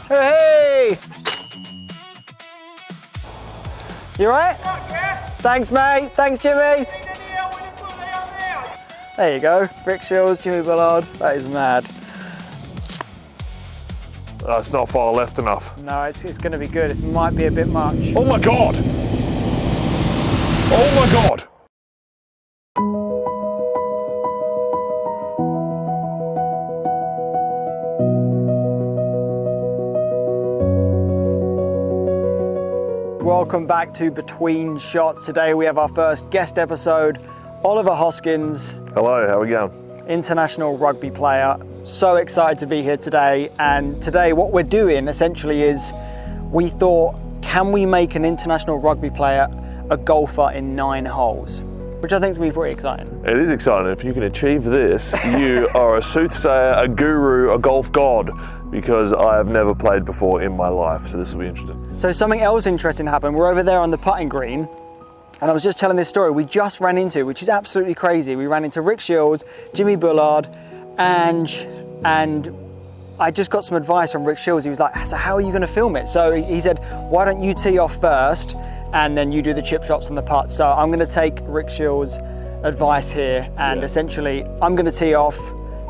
Hey! You right? Thanks, mate. Thanks, Jimmy. There you go. Rick Shiels, Jimmy Bullard. That is mad. It's not far left enough. No, it's going to be good. It might be a bit much. Oh my God! Oh my God! Welcome back to Between Shots. Today we have our first guest episode, Oliver Hoskins. Hello, how are we going? International rugby player. So excited to be here today. And today what we're doing essentially is we thought, can we make an international rugby player a golfer in 9 holes? Which I think is going to be pretty exciting. It is exciting. If you can achieve this, you are a soothsayer, a guru, a golf god, because I have never played before in my life, so this will be interesting. So something else interesting happened. We're over there on the putting green, and I was just telling this story we just ran into, which is absolutely crazy. We ran into Rick Shiels, Jimmy Bullard, and I just got some advice from Rick Shiels. He was like, so how are you going to film it? So he said, why don't you tee off first, and then you do the chip shots and the putts. So I'm going to take Rick Shiels' advice here, and essentially I'm going to tee off,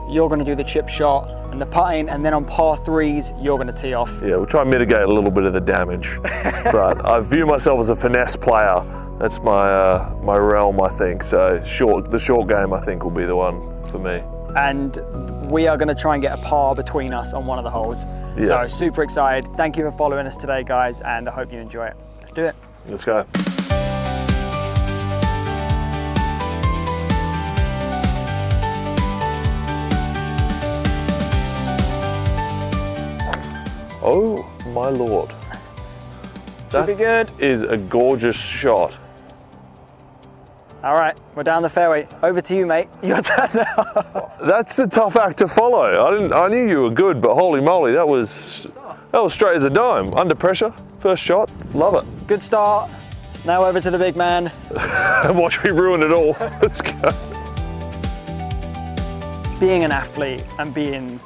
you're going to do the chip shot and the putting, and then on par threes, you're going to tee off. Yeah, we'll try and mitigate a little bit of the damage. But I view myself as a finesse player. That's my realm, I think. So the short game, I think, will be the one for me. And we are going to try and get a par between us on one of the holes. Yeah. So super excited. Thank you for following us today, guys, and I hope you enjoy it. Let's do it. Let's go. Oh my Lord. Should be good. Is a gorgeous shot. All right, we're down the fairway. Over to you, mate. Your turn now. That's a tough act to follow. I knew you were good, but holy moly, that was straight as a dime. Under pressure, first shot, love it. Good start. Now over to the big man. Watch me ruin it all. Let's go. Being an athlete and being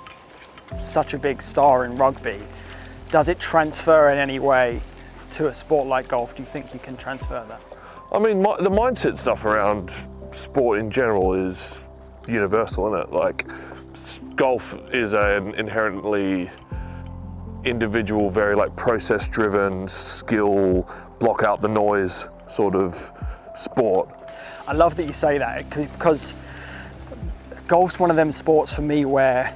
such a big star in rugby, does it transfer in any way to a sport like golf? Do you think you can transfer that? I mean, the mindset stuff around sport in general is universal, isn't it? Like, golf is an inherently individual, very like process-driven, skill, block out the noise sort of sport. I love that you say that because golf's one of them sports for me where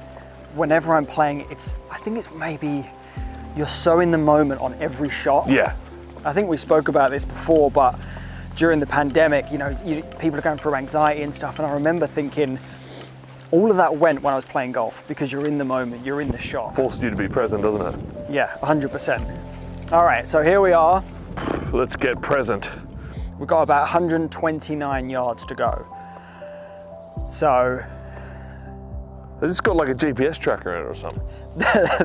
whenever I'm playing, I think it's maybe you're so in the moment on every shot. Yeah. I think we spoke about this before, but during the pandemic, people are going through anxiety and stuff, and I remember thinking, all of that went when I was playing golf because you're in the moment, you're in the shot. Forces you to be present, doesn't it? Yeah, 100%. All right, so here we are. Let's get present. We've got about 129 yards to go. So. Has this got like a GPS tracker in it or something?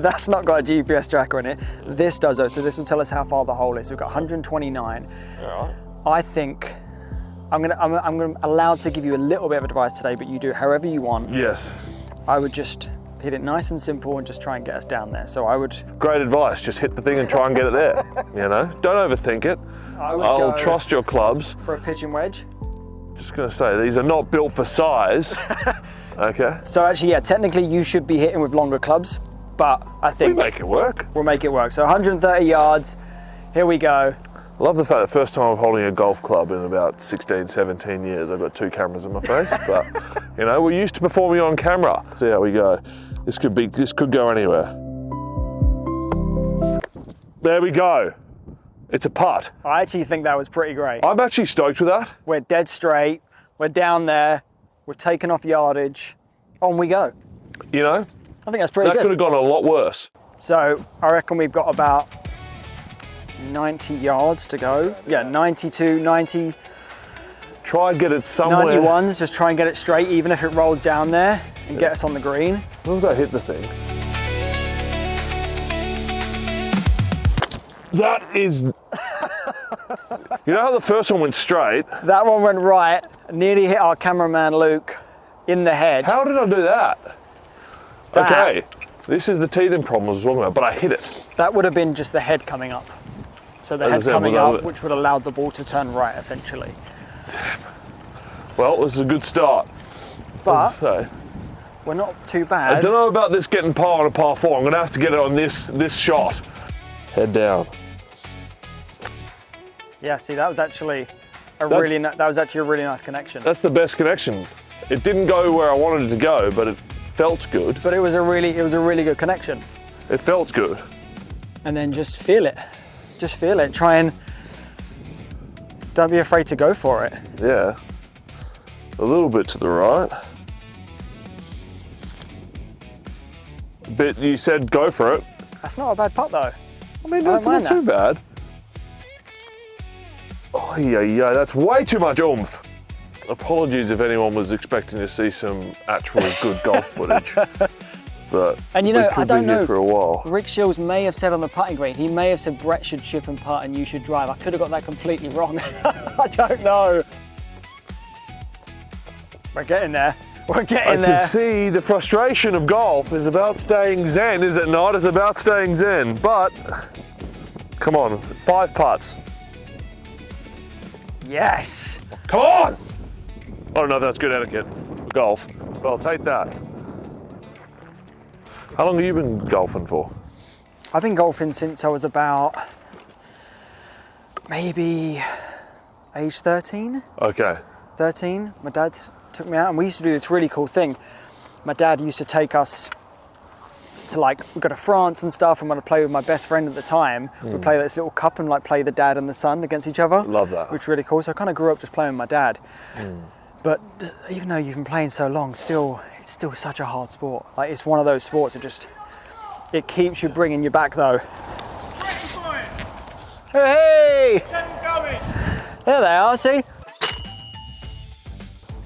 That's not got a GPS tracker in it. This does though, so this will tell us how far the hole is. We've got 129. All right. I think I'm allowed to give you a little bit of advice today, but you do however you want. Yes. I would just hit it nice and simple and just try and get us down there. So I would. Great advice. Just hit the thing and try and get it there. Don't overthink it. I'll trust your clubs. For a pitching wedge. Just gonna say these are not built for size. Okay. So actually, yeah, technically you should be hitting with longer clubs, but I think we make it work. We'll make it work. So 130 yards. Here we go. I love the fact that the first time I'm holding a golf club in about 16, 17 years, I've got 2 cameras in my face, but we're used to performing on camera. See how we go. This could go anywhere. There we go. It's a putt. I actually think that was pretty great. I'm actually stoked with that. We're dead straight. We're down there. We've taken off yardage. On we go. I think that's pretty good. That could have gone a lot worse. So I reckon we've got about 90 yards to go. Yeah, 92, 90. Try and get it somewhere. 91s, just try and get it straight, even if it rolls down there and get us on the green. As long as I hit the thing. That is... You know how the first one went straight? That one went right, nearly hit our cameraman Luke in the head. How did I do that? Okay. This is the teething problem I was talking about, but I hit it. That would have been just the head coming up. So the head coming up, which would allow the ball to turn right, essentially. Damn. Well, this is a good start. But we're not too bad. I don't know about this getting par on a par 4. I'm going to have to get it on this shot. Head down. Yeah, see, that was actually a really nice connection. That's the best connection. It didn't go where I wanted it to go, but it felt good. But it was a really good connection. It felt good. And then just feel it. Just feel it. Try and don't be afraid to go for it. Yeah. A little bit to the right. But you said go for it. That's not a bad putt though. I mean, that's not too bad. Oh, yeah, that's way too much oomph. Apologies if anyone was expecting to see some actual good golf footage. But and you know, we could I don't be know. Here for a while. Rick Shiels may have said on the putting green, he may have said Brett should chip and putt and you should drive. I could have got that completely wrong. I don't know. We're getting there. We're getting there. I can see the frustration of golf is about staying zen, is it not? It's about staying zen, but come on, 5 putts. Yes. Come on! I don't know if that's good etiquette for golf, but I'll take that. How long have you been golfing for? I've been golfing since I was about maybe age 13. Okay. 13. My dad took me out and we used to do this really cool thing. My dad used to take us to, like, we'd go to France and stuff, and when I played with my best friend at the time, we'd play this little cup and like play the dad and the son against each other. Love that. Which is really cool. So I kind of grew up just playing with my dad. But even though you've been playing so long, it's still such a hard sport. Like, it's one of those sports that it keeps you bringing you back though. Hey! There they are, see?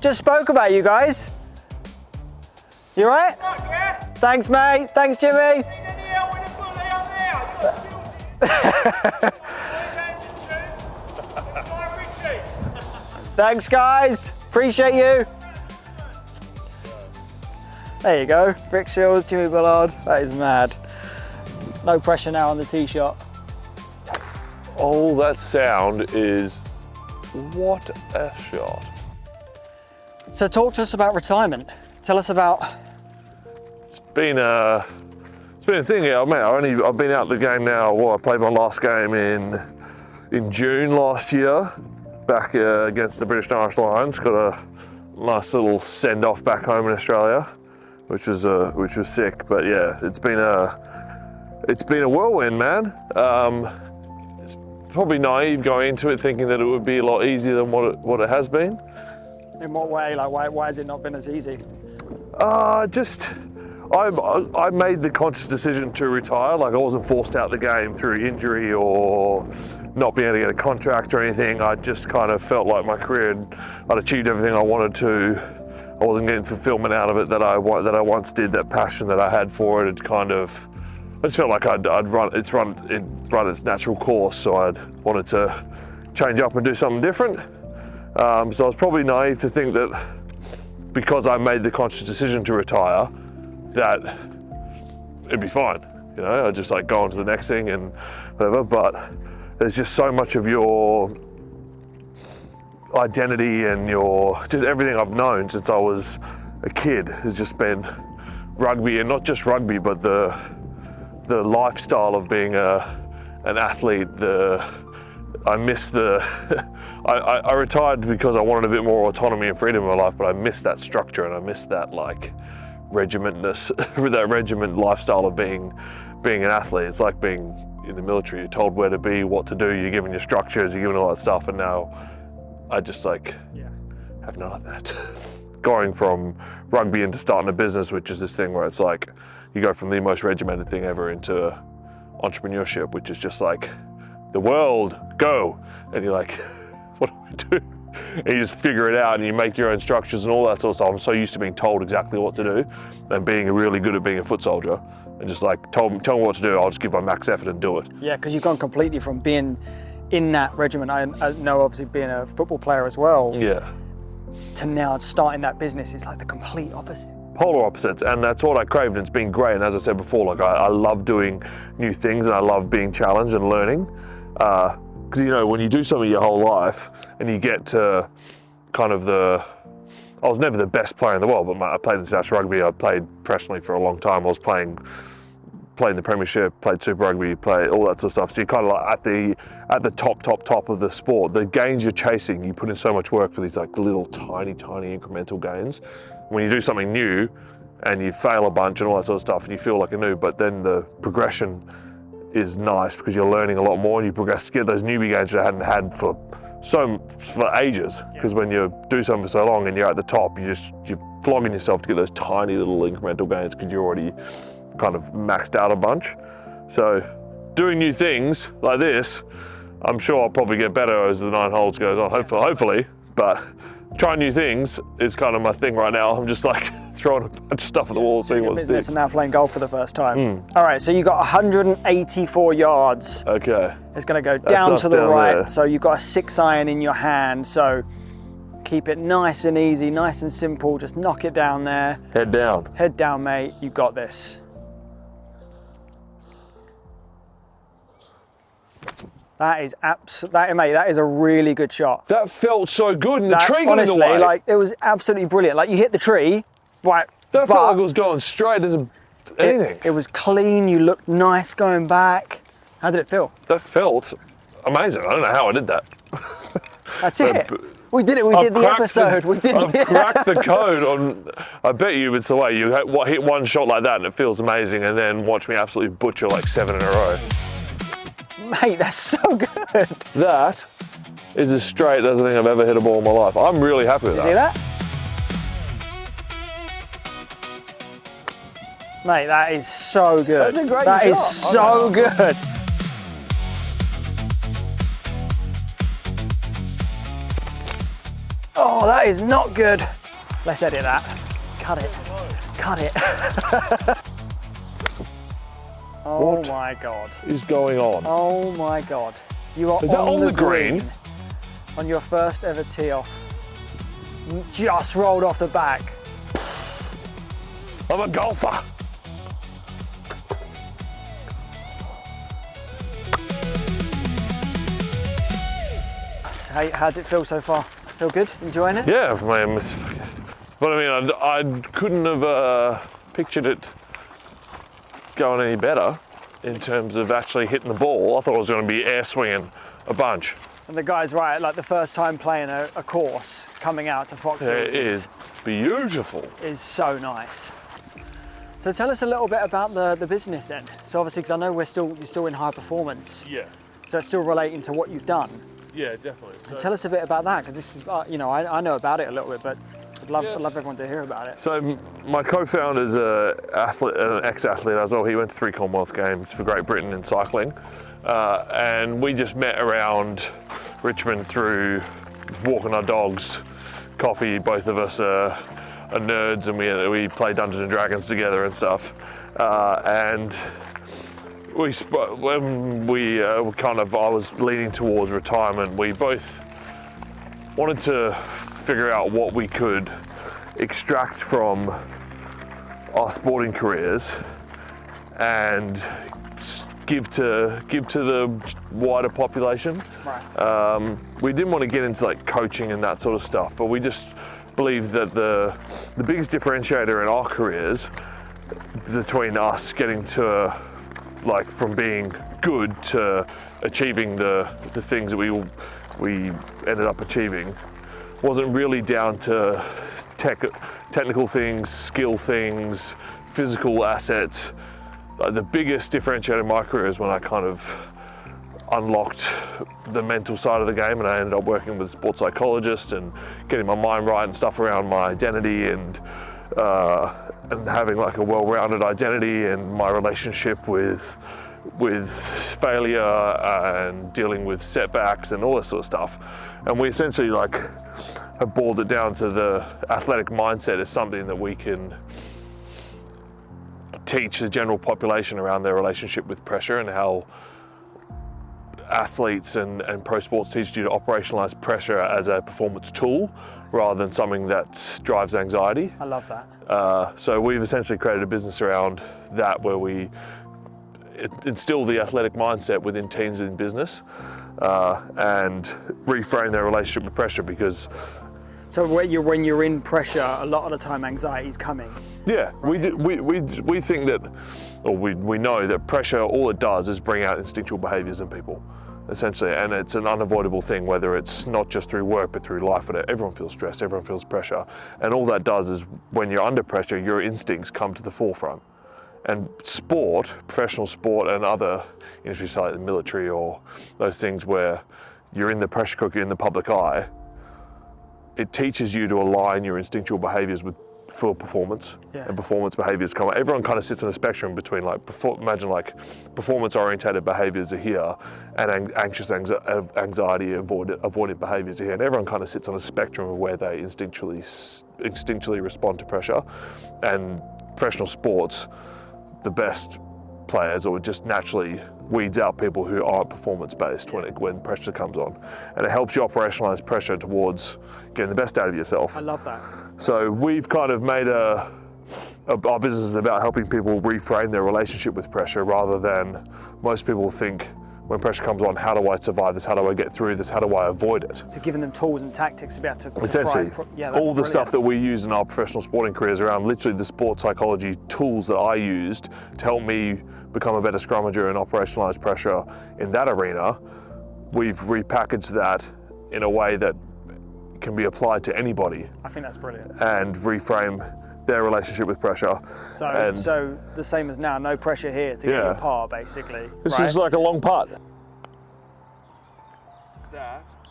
Just spoke about you guys. You alright? Thanks, mate. Thanks, Jimmy. Thanks, guys. Appreciate you. There you go. Rick Shiels, Jimmy Bullard. That is mad. No pressure now on the tee shot. Oh, that sound is, what a shot. So talk to us about retirement. Tell us about. It's been a thing. Yeah, mate, I've been out of the game now. Well, I played my last game in June last year, back against the British and Irish Lions. Got a nice little send off back home in Australia, which was sick. But yeah, it's been a whirlwind, man. It's probably naive going into it thinking that it would be a lot easier than what it has been. In what way? Like, why has it not been as easy? I made the conscious decision to retire. Like, I wasn't forced out the game through injury or not being able to get a contract or anything. I just kind of felt like my career, I'd achieved everything I wanted to. I wasn't getting fulfillment out of it that I once did. That passion that I had for it, I just felt like I'd run its natural course. So I'd wanted to change up and do something different. So I was probably naive to think that because I made the conscious decision to retire, that it'd be fine. You know, I'd just like go on to the next thing and whatever. But there's just so much of your identity and just everything I've known since I was a kid has just been rugby, and not just rugby, but the lifestyle of being an athlete. I miss I retired because I wanted a bit more autonomy and freedom in my life, but I miss that structure and I miss that like regimentness, that regiment lifestyle of being an athlete. It's like being in the military. You're told where to be, what to do, you're given your structures, you're given all that stuff, and now I just have none of that. Going from rugby into starting a business, which is this thing where it's like you go from the most regimented thing ever into entrepreneurship, which is just like the world, go. And you're like, what do I do? And you just figure it out and you make your own structures and all that sort of stuff. I'm so used to being told exactly what to do and being really good at being a foot soldier and just like tell me what to do, I'll just give my max effort and do it. Yeah, because you've gone completely from being in that regiment, I know obviously being a football player as well, yeah, to now starting that business is like the complete opposite. polar opposites, and that's what I craved, and it's been great. And as I said before, like I love doing new things, and I love being challenged and learning. Because you know, when you do something your whole life and you get to kind of I was never the best player in the world, but I played international rugby. I played professionally for a long time. I was playing the Premiership, played Super Rugby, played all that sort of stuff. So you're kind of like at the top of the sport. The gains you're chasing, you put in so much work for these like little tiny incremental gains. When you do something new and you fail a bunch and all that sort of stuff, and you feel like a noob, but then the progression is nice because you're learning a lot more, and you progress to get those newbie gains that I hadn't had for ages. Because when you do something for so long and you're at the top, you're flogging yourself to get those tiny little incremental gains because you're already kind of maxed out a bunch. So doing new things like this, I'm sure I'll probably get better as the 9 holes goes on, hopefully, but trying new things is kind of my thing right now. I'm just like throwing a bunch of stuff at the wall, seeing what sticks. And now playing golf for the first time. All right, so you got 184 yards. Okay. It's going to go down to the right. There. So you've got a 6-iron in your hand. So keep it nice and easy, nice and simple. Just knock it down there. Head down. Head down, mate. You got this. That is mate, that is a really good shot. That felt so good, and the tree got honestly, in the way. like, it was absolutely brilliant. Like, you hit the tree, right? That felt like it was going straight as anything. It was clean. You looked nice going back. How did it feel? That felt amazing. I don't know how I did that. That's it. We did it. We did the episode. I've cracked the code on. I bet you it's the way you hit one shot like that and it feels amazing, and then watch me absolutely butcher like 7 in a row. Mate, that's so good. That is as straight as I think I've ever hit a ball in my life. I'm really happy with that. See that? Mate, that is so good. That's a great shot. That is so good. Oh, that is not good. Let's edit that. Cut it. Cut it. Oh what my God. is going on? Oh my God. You are on the green on your first ever tee off. Just rolled off the back. I'm a golfer. So how does it feel so far? Feel good? Enjoying it? Yeah, man. But I mean, I couldn't have pictured it going any better in terms of actually hitting the ball. I thought it was going to be air swinging a bunch. And the guy's right, like the first time playing a course, coming out to Fox Hills It is beautiful. Is so nice. So tell us a little bit about the business then. So obviously, because I know you're still in high performance. Yeah. So it's still relating to what you've done. Yeah, definitely. So tell us a bit about that, because this is, you know, I know about it a little bit, but I'd love everyone to hear about it. So my co-founder's an ex-athlete as well. He went to 3 Commonwealth Games for Great Britain in cycling. And we just met around Richmond through walking our dogs, coffee. Both of us are nerds, and we play Dungeons and Dragons together and stuff. And when I was leaning towards retirement, we both wanted to figure out what we could extract from our sporting careers and give to the wider population. Right. We didn't want to get into like coaching and that sort of stuff, but we just believed that the biggest differentiator in our careers between us getting to like from being good to achieving the things that we ended up achieving wasn't really down to technical things, skill things, physical assets. The biggest differentiator in my career is when I kind of unlocked the mental side of the game, and I ended up working with a sports psychologist and getting my mind right and stuff around my identity and having like a well-rounded identity and my relationship with failure and dealing with setbacks and all this sort of stuff. And we essentially like have boiled it down to the athletic mindset is something that we can teach the general population around their relationship with pressure and how athletes and pro sports teach you to operationalize pressure as a performance tool rather than something that drives anxiety. I love that. So we've essentially created a business around that where we instill the athletic mindset within teams in business and reframe their relationship with pressure, because so when you're in pressure, a lot of the time anxiety is coming. Yeah, right? we think that, or we know that pressure, all it does is bring out instinctual behaviours in people, essentially, and it's an unavoidable thing, whether it's not just through work but through life. Everyone feels stress, everyone feels pressure, and all that does is when you're under pressure, your instincts come to the forefront. And sport, professional sport, and other industries like the military or those things where you're in the pressure cooker in the public eye, it teaches you to align your instinctual behaviours with full performance, and performance behaviours come. Everyone kind of sits on a spectrum between imagine performance orientated behaviours are here and anxious anxiety avoidant behaviours are here, and everyone kind of sits on a spectrum of where they instinctually respond to pressure. And professional sports, the best players, or just naturally weeds out people who aren't performance based when pressure comes on, and it helps you operationalize pressure towards getting the best out of yourself. I love that. So we've kind of made our business is about helping people reframe their relationship with pressure, rather than most people think when pressure comes on, how do I survive this? How do I get through this? How do I avoid it? So giving them tools and tactics to be able to essentially all the stuff that we use in our professional sporting careers around literally the sport psychology tools that I used to help me become a better scrummager and operationalize pressure in that arena. We've repackaged that in a way that can be applied to anybody. I think that's brilliant. And reframe their relationship with pressure. So the same as now, no pressure here to get your par, basically. This is like a long putt.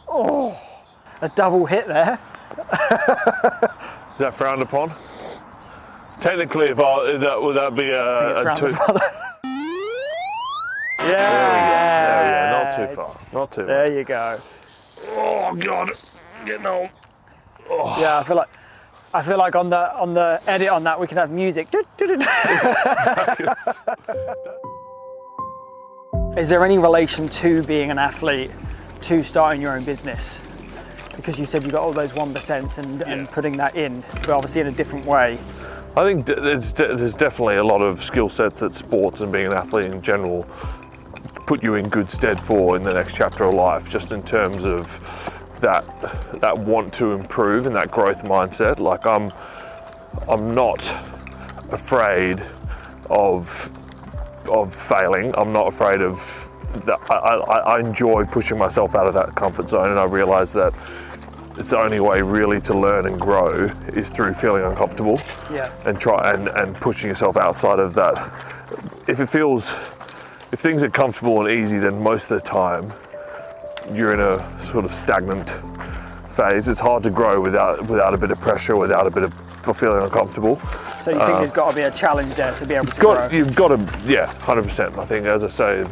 Oh, a double hit there. Is that frowned upon? Technically, would that be a two? Yeah, not too far. Not too far. There you go. Oh God, getting old. Oh. Yeah, I feel like on the edit on that we can have music. Is there any relation to being an athlete to starting your own business? Because you said you got all those 1% and putting that in, but obviously in a different way. I think there's definitely a lot of skill sets that sports and being an athlete in general put you in good stead for in the next chapter of life, just in terms of that want to improve and that growth mindset. Like I'm not afraid of failing. I'm not afraid of that. I enjoy pushing myself out of that comfort zone, and I realize that it's the only way really to learn and grow is through feeling uncomfortable and pushing yourself outside of that. If things are comfortable and easy, then most of the time you're in a sort of stagnant phase. It's hard to grow without a bit of pressure, without a bit of feeling uncomfortable. So you think there's got to be a challenge there to be able to grow? You've got to, 100%. I think, as I say,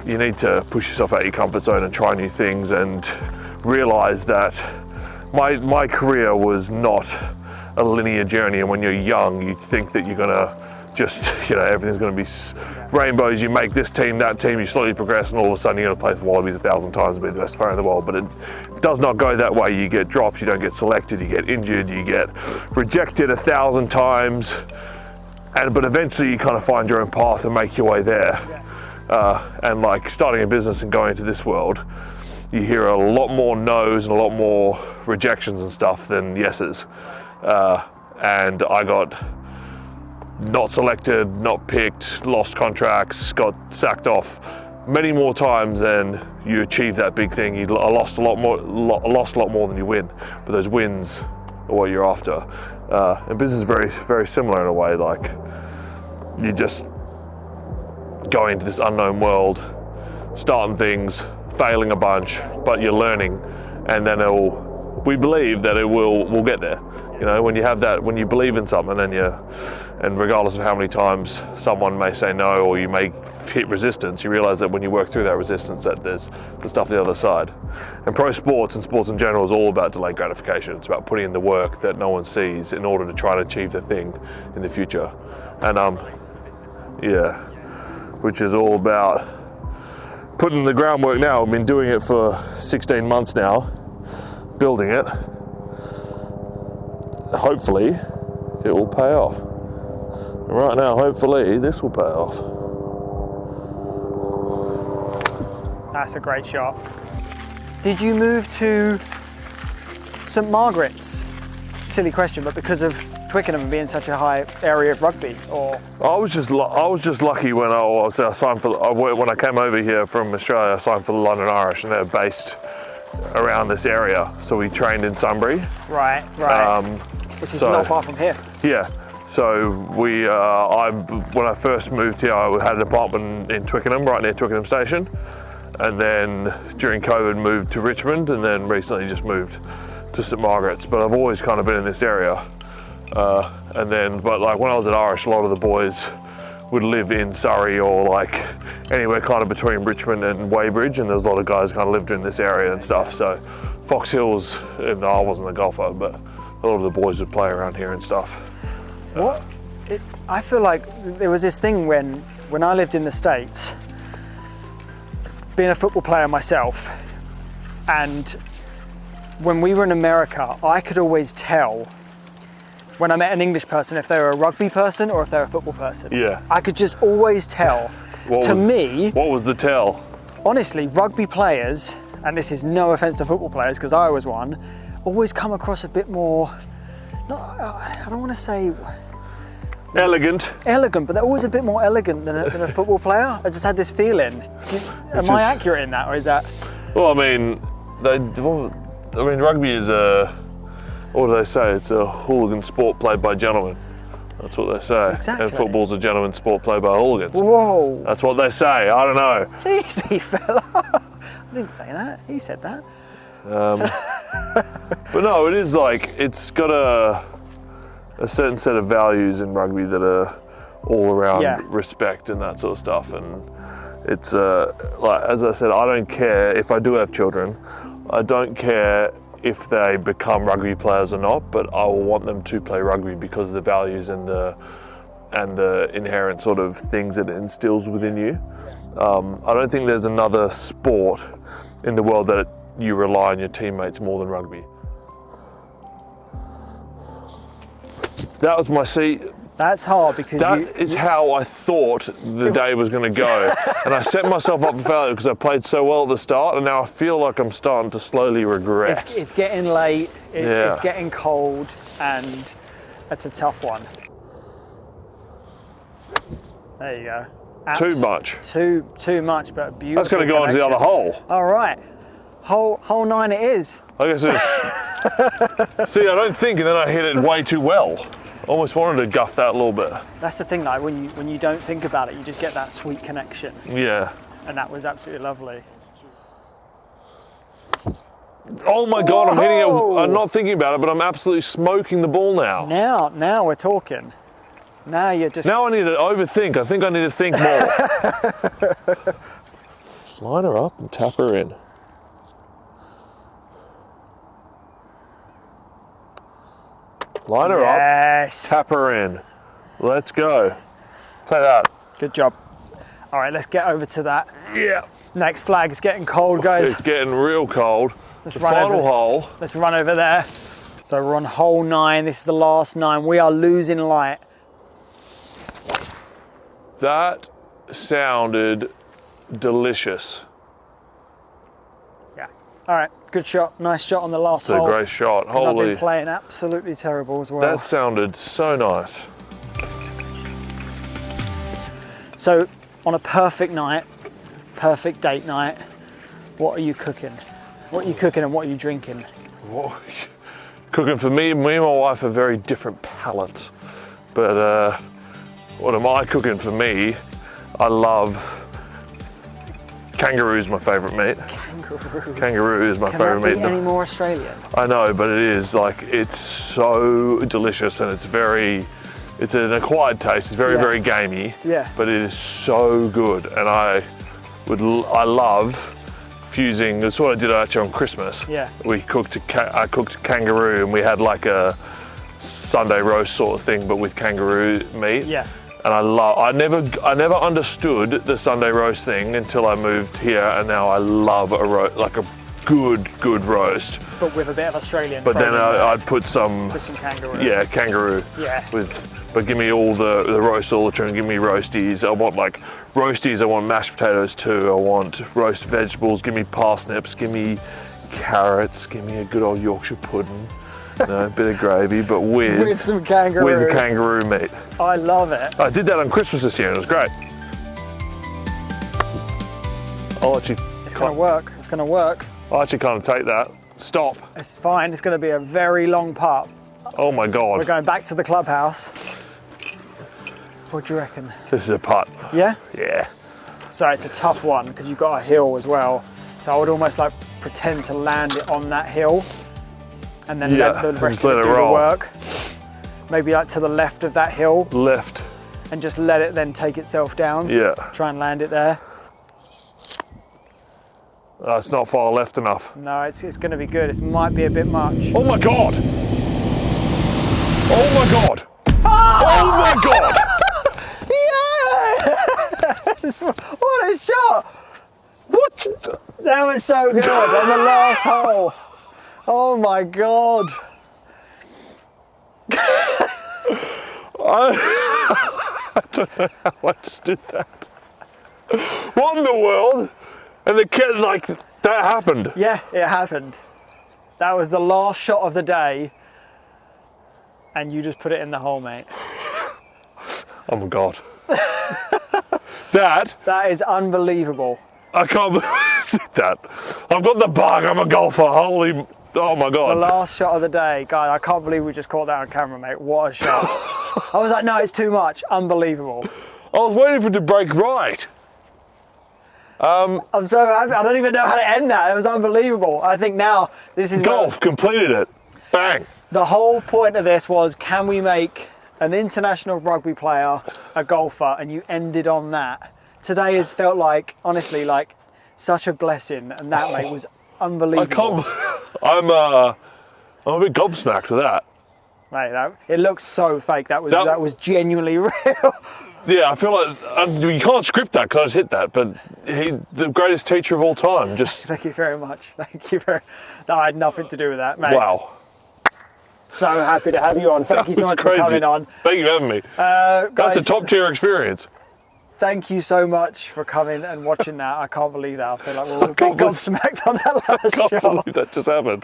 you need to push yourself out of your comfort zone and try new things, and realize that my career was not a linear journey. And when you're young, you think that you're gonna just, everything's gonna be rainbows. You make this team, that team, you slowly progress, and all of a sudden you're gonna play for Wallabies 1,000 times and be the best player in the world. But it does not go that way. You get drops, you don't get selected, you get injured, you get rejected 1,000 times, but eventually you kind of find your own path and make your way there. And like starting a business and going into this world, you hear a lot more no's and a lot more rejections and stuff than yeses. And I got not selected, not picked, lost contracts, got sacked off many more times than you achieve that big thing. You lost a lot more than you win, but those wins are what you're after. And business is very, very similar in a way. Like, you just go into this unknown world, starting things, failing a bunch, but you're learning, and then we believe that we'll get there. When you have that, when you believe in something, and regardless of how many times someone may say no, or you may hit resistance, you realize that when you work through that resistance, that there's the stuff on the other side. And pro sports and sports in general is all about delayed gratification. It's about putting in the work that no one sees in order to try and achieve the thing in the future. And which is all about putting the groundwork now. I've been doing it for 16 months now, building it. Hopefully it will pay off. And right now, hopefully this will pay off. That's a great shot. Did you move to St Margaret's? Silly question, but because of Twickenham being such a high area of rugby, or? I was just lucky when I signed for, when I came over here from Australia, I signed for the London Irish, and they're based around this area. So we trained in Sunbury. Right. Which is not far from here. Yeah. So when I first moved here, I had an apartment in Twickenham, right near Twickenham Station. And then during COVID moved to Richmond, and then recently just moved to St Margaret's. But I've always kind of been in this area. But like when I was at Irish, a lot of the boys would live in Surrey or like anywhere kind of between Richmond and Weybridge, and there's a lot of guys kind of lived in this area and stuff. So Fox Hills, and I wasn't a golfer, but a lot of the boys would play around here and stuff. I feel like there was this thing when I lived in the States, being a football player myself, and when we were in America, I could always tell when I met an English person if they were a rugby person or if they were a football person. Yeah. I could just always tell. What was the tell? Honestly, rugby players, and this is no offense to football players because I was one, always come across a bit more, I don't want to say elegant, but they're always a bit more elegant than a football player. I just had this feeling. Am I accurate in that, or is that? Well, I mean, rugby is what do they say? It's a hooligan sport played by gentlemen. That's what they say. Exactly. And football's a gentleman sport played by hooligans. Whoa. That's what they say. I don't know. Easy, fella. I didn't say that. He said that. But no, it is like, it's got a certain set of values in rugby that are all around respect and that sort of stuff. And it's like, as I said, I don't care if I do have children. I don't care if they become rugby players or not, but I will want them to play rugby because of the values and the inherent sort of things that it instills within you. I don't think there's another sport in the world that you rely on your teammates more than rugby. That was my seat. That's hard because that is how I thought the day was going to go. And I set myself up for failure because I played so well at the start, and now I feel like I'm starting to slowly regress. It's getting late, it's getting cold, and it's a tough one. There you go. Too much. Too much, but a beautiful That's going to go into the other hole. All right. Hole 9 it is. I guess it's... See, I don't think, and then I hit it way too well. Almost wanted to guff that a little bit. That's the thing, like when you don't think about it, you just get that sweet connection. Yeah. And that was absolutely lovely. Oh my God, I'm hitting it. I'm not thinking about it, but I'm absolutely smoking the ball now. Now we're talking. Now you're just... Now I need to overthink. I think I need to think more. Just line her up and tap her in. Line her up, tap her in. Let's go. Say that. Good job. All right, let's get over to that. Yeah. Next flag is getting cold, guys. It's getting real cold. Let's the run final hole. Let's run over there. So we're on hole 9. This is the last 9. We are losing light. That sounded delicious. Yeah. All right. Good shot. Nice shot on the last hole. It's a great shot. Holy. I've been playing absolutely terrible as well. That sounded so nice. So, on a perfect night, perfect date night, what are you cooking? What are you cooking and what are you drinking? Cooking for me and my wife are very different palates. But what am I cooking for me? I love kangaroo is my favourite meat. Kangaroo is my favourite meat. Can that be any more Australian? I know, but it is like, it's so delicious, and it's an acquired taste. It's very gamey. Yeah. But it is so good, and I love fusing. That's what I did actually on Christmas. Yeah. I cooked kangaroo, and we had like a Sunday roast sort of thing, but with kangaroo meat. Yeah. And I never understood the Sunday roast thing until I moved here, and now I love like a good roast. But with a bit of Australian. But then I'd put just some kangaroo. Yeah, kangaroo. Yeah. But give me all the roast all the time. Give me roasties. I want like roasties. I want mashed potatoes too. I want roast vegetables. Give me parsnips. Give me carrots. Give me a good old Yorkshire pudding. A bit of gravy, but with some kangaroo. With kangaroo meat. I love it. I did that on Christmas this year and it was great. It's gonna work. It's gonna work. I'll actually kind of take that. Stop. It's fine. It's gonna be a very long putt. Oh my God. We're going back to the clubhouse. What do you reckon? This is a putt. Yeah? Yeah. So it's a tough one because you've got a hill as well. So I would almost like pretend to land it on that hill and then let the rest of it do the work. Maybe like to the left of that hill. Left. And just let it then take itself down. Yeah. Try and land it there. It's not far left enough. No, it's going to be good. It might be a bit much. Oh my God. Oh my God. Oh my God. Yes! What a shot! What? That was so good on the last hole. Oh my God. I don't know how I just did that. What in the world? And the kid, like, that happened. Yeah, it happened. That was the last shot of the day, and you just put it in the hole, mate. Oh my God. That is unbelievable. I can't believe that. I've got the bug, I'm a golfer, holy, oh my God. The last shot of the day. Guys, I can't believe we just caught that on camera, mate. What a shot. I was like, no, it's too much. Unbelievable. I was waiting for it to break right. I'm so happy. I don't even know how to end that. It was unbelievable. I think now this is golf completed it. Bang. The whole point of this was, can we make an international rugby player a golfer? And you ended on that. Today has felt like, honestly, like such a blessing, and that, mate, was unbelievable. I'm a bit gobsmacked with that. Mate, it looks so fake. That was genuinely real. Yeah, I feel like you can't script that because I just hit that, but the greatest teacher of all time. Just thank you very much. Thank you very. No, I had nothing to do with that, mate. Wow. So happy to have you on. Thank you so much for coming on. Thank you for having me. Guys, that's a top tier experience. Thank you so much for coming and watching that. I can't believe that. I feel like we're all gobsmacked on that last shot. I can't believe that just happened.